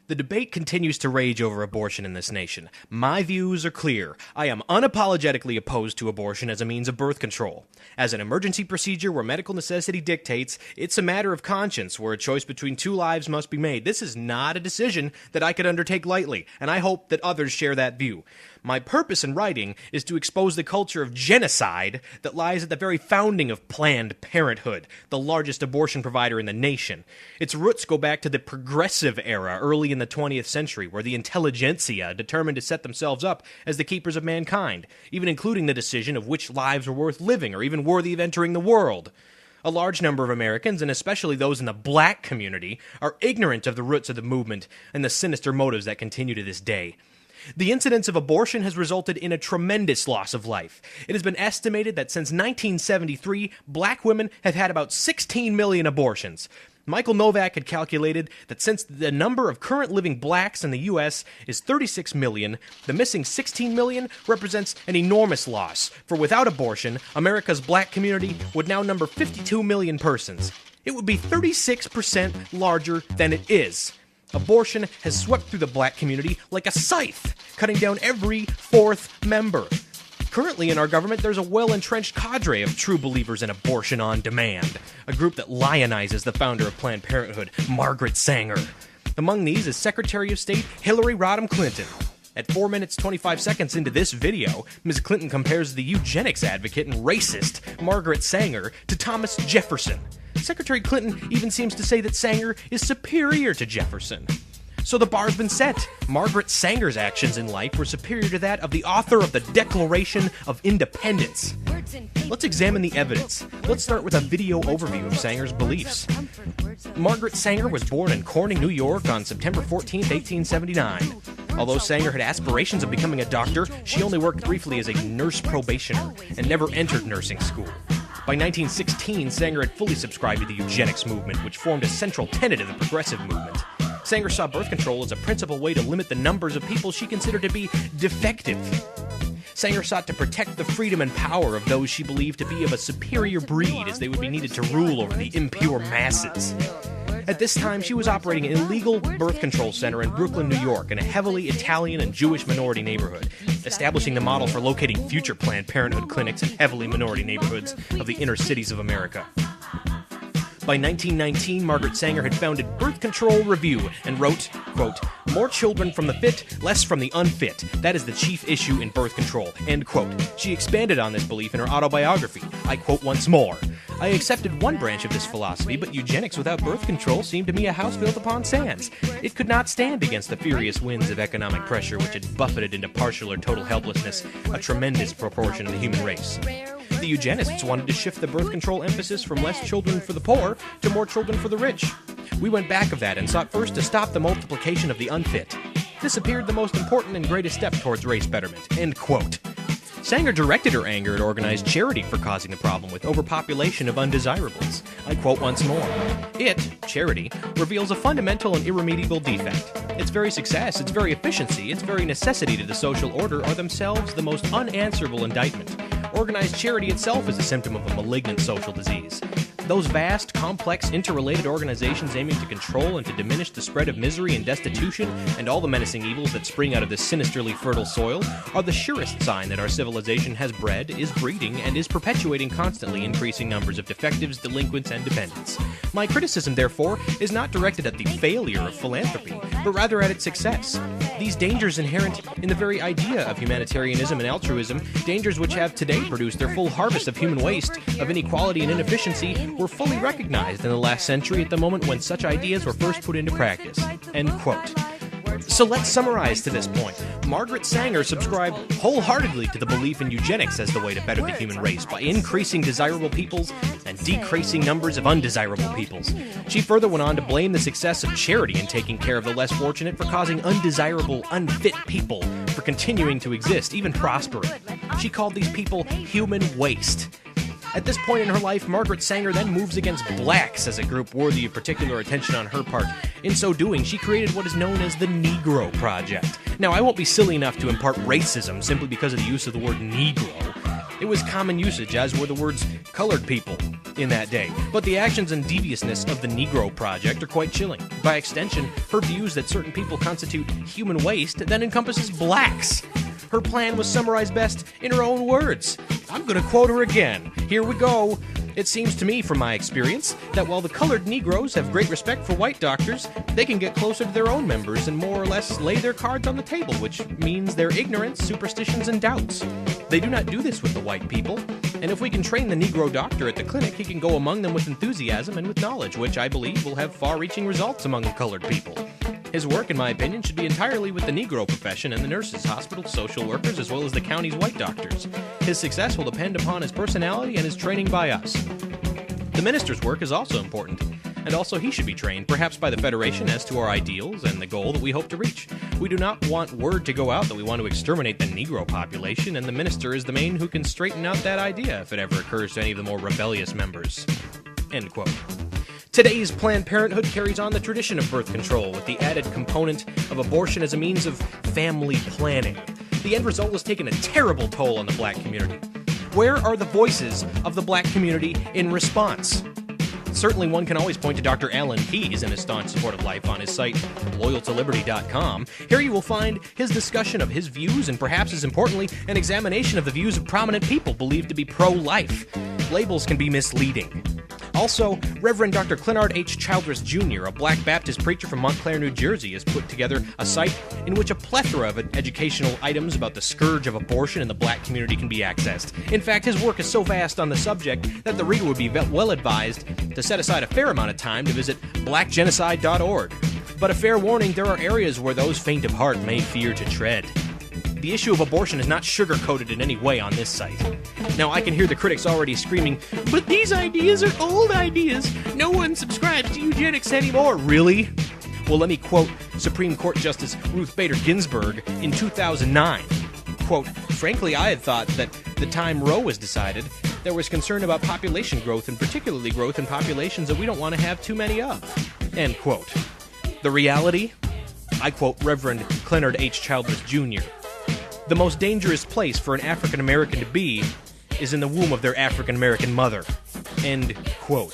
The debate continues to rage over abortion in this nation. My views are clear. I am unapologetically opposed to abortion as a means of birth control. As an emergency procedure where medical necessity dictates, it's a matter of conscience where a choice between two lives must be made. This is not a decision that I could undertake lightly, and I hope that others share that view. My purpose in writing is to expose the culture of genocide that lies at the very founding of Planned Parenthood, the largest abortion provider in the nation. Its roots go back to the progressive era early in the 20th century, where the intelligentsia determined to set themselves up as the keepers of mankind, even including the decision of which lives were worth living or even worthy of entering the world. A large number of Americans, and especially those in the black community, are ignorant of the roots of the movement and the sinister motives that continue to this day. The incidence of abortion has resulted in a tremendous loss of life. It has been estimated that since 1973, black women have had about 16 million abortions. Michael Novak had calculated that since the number of current living blacks in the U.S. is 36 million, the missing 16 million represents an enormous loss, for without abortion, America's black community would now number 52 million persons. It would be 36% larger than it is. Abortion has swept through the black community like a scythe, cutting down every fourth member. Currently in our government, there's a well-entrenched cadre of true believers in abortion on demand, a group that lionizes the founder of Planned Parenthood, Margaret Sanger. Among these is Secretary of State Hillary Rodham Clinton. At 4 minutes 25 seconds into this video, Ms. Clinton compares the eugenics advocate and racist Margaret Sanger to Thomas Jefferson. Secretary Clinton even seems to say that Sanger is superior to Jefferson. So the bar's been set. Margaret Sanger's actions in life were superior to that of the author of the Declaration of Independence. Let's examine the evidence. Let's start with a video overview of Sanger's beliefs. Margaret Sanger was born in Corning, New York on September 14, 1879. Although Sanger had aspirations of becoming a doctor, she only worked briefly as a nurse probationer and never entered nursing school. By 1916, Sanger had fully subscribed to the eugenics movement, which formed a central tenet of the progressive movement. Sanger saw birth control as a principal way to limit the numbers of people she considered to be defective. Sanger sought to protect the freedom and power of those she believed to be of a superior breed, as they would be needed to rule over the impure masses. At this time, she was operating an illegal birth control center in Brooklyn, New York, in a heavily Italian and Jewish minority neighborhood, establishing the model for locating future Planned Parenthood clinics in heavily minority neighborhoods of the inner cities of America. By 1919, Margaret Sanger had founded Birth Control Review and wrote, quote, "More children from the fit, less from the unfit. That is the chief issue in birth control," end quote. She expanded on this belief in her autobiography. I quote once more, "I accepted one branch of this philosophy, but eugenics without birth control seemed to me a house built upon sands. It could not stand against the furious winds of economic pressure which had buffeted into partial or total helplessness a tremendous proportion of the human race. The eugenists wanted to shift the birth control emphasis from less children for the poor to more children for the rich. We went back of that and sought first to stop the multiplication of the unfit. This appeared the most important and greatest step towards race betterment," end quote. Sanger directed her anger at organized charity for causing the problem with overpopulation of undesirables. I quote once more, "It, charity, reveals a fundamental and irremediable defect. Its very success, its very efficiency, its very necessity to the social order are themselves the most unanswerable indictment. Organized charity itself is a symptom of a malignant social disease. Those vast, complex, interrelated organizations aiming to control and to diminish the spread of misery and destitution and all the menacing evils that spring out of this sinisterly fertile soil are the surest sign that our civilization has bred, is breeding, and is perpetuating constantly increasing numbers of defectives, delinquents, and dependents. My criticism, therefore, is not directed at the failure of philanthropy, but rather at its success. These dangers inherent in the very idea of humanitarianism and altruism, dangers which have today produced their full harvest of human waste, of inequality and inefficiency, were fully recognized in the last century at the moment when such ideas were first put into practice." End quote. So let's summarize to this point. Margaret Sanger subscribed wholeheartedly to the belief in eugenics as the way to better the human race by increasing desirable peoples and decreasing numbers of undesirable peoples. She further went on to blame the success of charity in taking care of the less fortunate for causing undesirable, unfit people for continuing to exist, even prospering. She called these people human waste. At this point in her life, Margaret Sanger then moves against blacks as a group worthy of particular attention on her part. In so doing, she created what is known as the Negro Project. Now, I won't be silly enough to impart racism simply because of the use of the word Negro. It was common usage, as were the words colored people in that day. But the actions and deviousness of the Negro Project are quite chilling. By extension, her views that certain people constitute human waste then encompasses blacks. Her plan was summarized best in her own words. I'm going to quote her again. Here we go. It seems to me, from my experience, that while the colored Negroes have great respect for white doctors, they can get closer to their own members and more or less lay their cards on the table, which means their ignorance, superstitions, and doubts. They do not do this with the white people, and if we can train the Negro doctor at the clinic, he can go among them with enthusiasm and with knowledge, which I believe will have far-reaching results among the colored people. His work, in my opinion, should be entirely with the Negro profession and the nurses, hospital, social workers, as well as the county's white doctors. His success will depend upon his personality and his training by us. The minister's work is also important, and also he should be trained, perhaps by the Federation, as to our ideals and the goal that we hope to reach. We do not want word to go out that we want to exterminate the Negro population, and the minister is the man who can straighten out that idea if it ever occurs to any of the more rebellious members." End quote. Today's Planned Parenthood carries on the tradition of birth control with the added component of abortion as a means of family planning. The end result has taken a terrible toll on the black community. Where are the voices of the black community in response? Certainly one can always point to Dr. Alan Keyes and his staunch support of life on his site, loyaltoliberty.com. Here you will find his discussion of his views and, perhaps as importantly, an examination of the views of prominent people believed to be pro-life. Labels can be misleading. Also, Reverend Dr. Clinard H. Childress Jr., a black Baptist preacher from Montclair, New Jersey, has put together a site in which a plethora of educational items about the scourge of abortion in the black community can be accessed. In fact, his work is so vast on the subject that the reader would be well advised to set aside a fair amount of time to visit blackgenocide.org. But a fair warning, there are areas where those faint of heart may fear to tread. The issue of abortion is not sugar-coated in any way on this site. Now, I can hear the critics already screaming, "But these ideas are old ideas. No one subscribes to eugenics anymore." Really? Well, let me quote Supreme Court Justice Ruth Bader Ginsburg in 2009. Quote, "Frankly, I had thought that the time Roe was decided, there was concern about population growth, and particularly growth in populations that we don't want to have too many of." End quote. The reality? I quote Reverend Clinard H. Childress Jr. "The most dangerous place for an African American to be is in the womb of their African American mother." End quote.